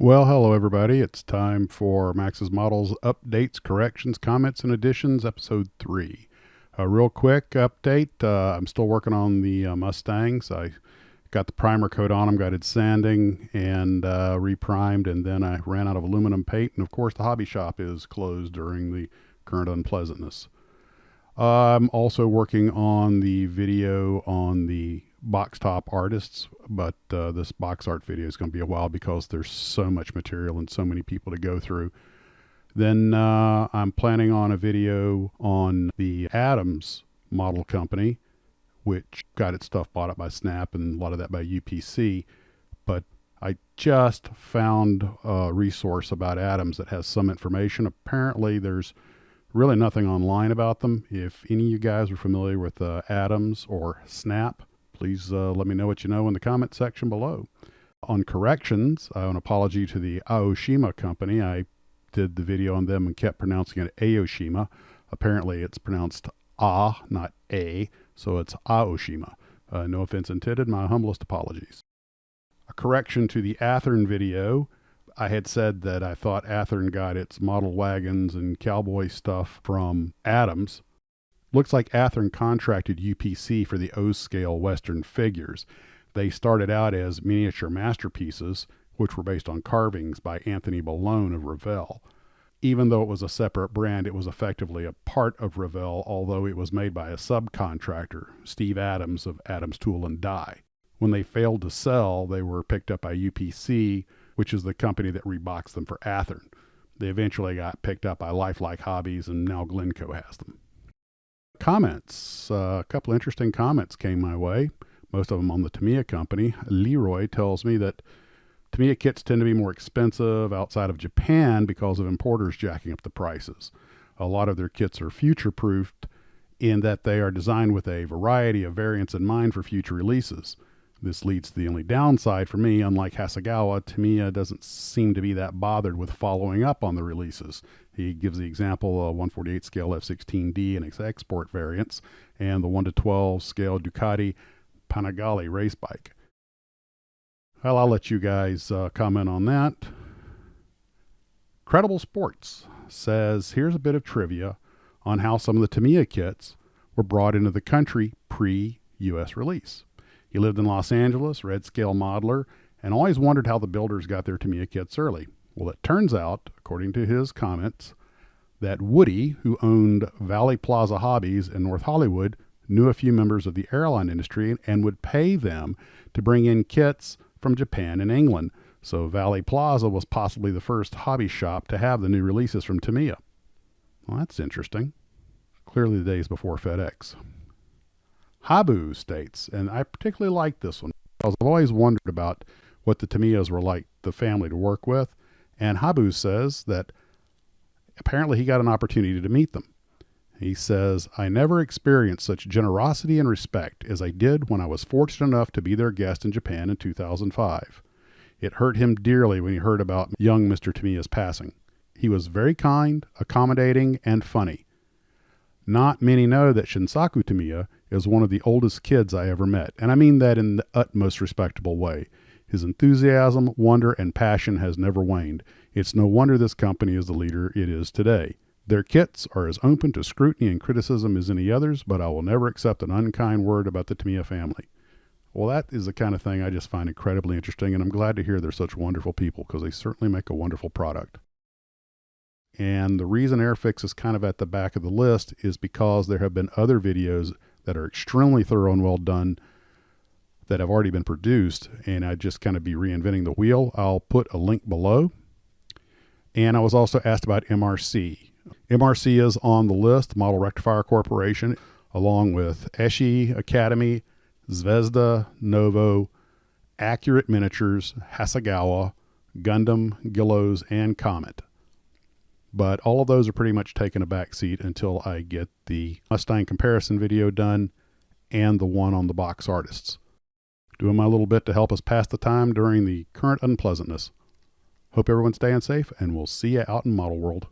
Well, hello everybody. It's time for Max's Models Updates, Corrections, Comments, and Additions, Episode 3. A real quick update. I'm still working on the Mustangs. I got the primer coat on them, got it sanding and reprimed, and then I ran out of aluminum paint. And of course, the hobby shop is closed during the current unpleasantness. I'm also working on the video on the box top artists, but this box art video is going to be a while because there's so much material and so many people to go through. Then I'm planning on a video on the Adams Model Company, which got its stuff bought up by Snap and a lot of that by UPC. But I just found a resource about Adams that has some information. Apparently there's really nothing online about them. If any of you guys are familiar with Adams or Snap, please let me know what you know in the comment section below. On corrections, an apology to the Aoshima company. I did the video on them and kept pronouncing it Aoshima. Apparently it's pronounced A, not A, so it's Aoshima. No offense intended, my humblest apologies. A correction to the Athearn video. I had said that I thought Athearn got its model wagons and cowboy stuff from Adams. Looks like Athearn contracted UPC for the O-scale Western figures. They started out as miniature masterpieces, which were based on carvings by Anthony Bellone of Revell. Even though it was a separate brand, it was effectively a part of Revell, although it was made by a subcontractor, Steve Adams of Adams Tool and Die. When they failed to sell, they were picked up by UPC, which is the company that reboxed them for Athearn. They eventually got picked up by Lifelike Hobbies, and now Glencoe has them. Comments. A couple interesting comments came my way, most of them on the Tamiya company. Leroy tells me that Tamiya kits tend to be more expensive outside of Japan because of importers jacking up the prices. A lot of their kits are future-proofed in that they are designed with a variety of variants in mind for future releases. This leads to the only downside for me. Unlike Hasegawa, Tamiya doesn't seem to be that bothered with following up on the releases. He gives the example of 148 scale F16D and its export variants, and the 1/12 scale Ducati Panigale race bike. Well, I'll let you guys comment on that. Credible Sports says, here's a bit of trivia on how some of the Tamiya kits were brought into the country pre-US release. He lived in Los Angeles, red scale modeler, and always wondered how the builders got their Tamiya kits early. Well, it turns out, according to his comments, that Woody, who owned Valley Plaza Hobbies in North Hollywood, knew a few members of the airline industry and would pay them to bring in kits from Japan and England. So Valley Plaza was possibly the first hobby shop to have the new releases from Tamiya. Well, that's interesting. Clearly the days before FedEx. Habu states, and I particularly like this one because I've always wondered about what the Tamiyas were like, the family to work with, and Habu says that apparently he got an opportunity to meet them. He says, I never experienced such generosity and respect as I did when I was fortunate enough to be their guest in Japan in 2005. It hurt him dearly when he heard about young Mr. Tamiya's passing. He was very kind, accommodating, and funny. Not many know that Shinsaku Tamiya is one of the oldest kids I ever met, and I mean that in the utmost respectable way. His enthusiasm, wonder, and passion has never waned. It's no wonder this company is the leader it is today. Their kits are as open to scrutiny and criticism as any others, but I will never accept an unkind word about the Tamiya family. Well, that is the kind of thing I just find incredibly interesting, and I'm glad to hear they're such wonderful people because they certainly make a wonderful product. And the reason Airfix is kind of at the back of the list is because there have been other videos that are extremely thorough and well done that have already been produced, and I'd just kind of be reinventing the wheel. I'll put a link below. And I was also asked about MRC. MRC is on the list, Model Rectifier Corporation, along with Eshi Academy, Zvezda, Novo, Accurate Miniatures, Hasegawa, Gundam, Gillows, and Comet. But all of those are pretty much taking a back seat until I get the Mustang comparison video done and the one on the box artists. Doing my little bit to help us pass the time during the current unpleasantness. Hope everyone's staying safe, and we'll see you out in Model World.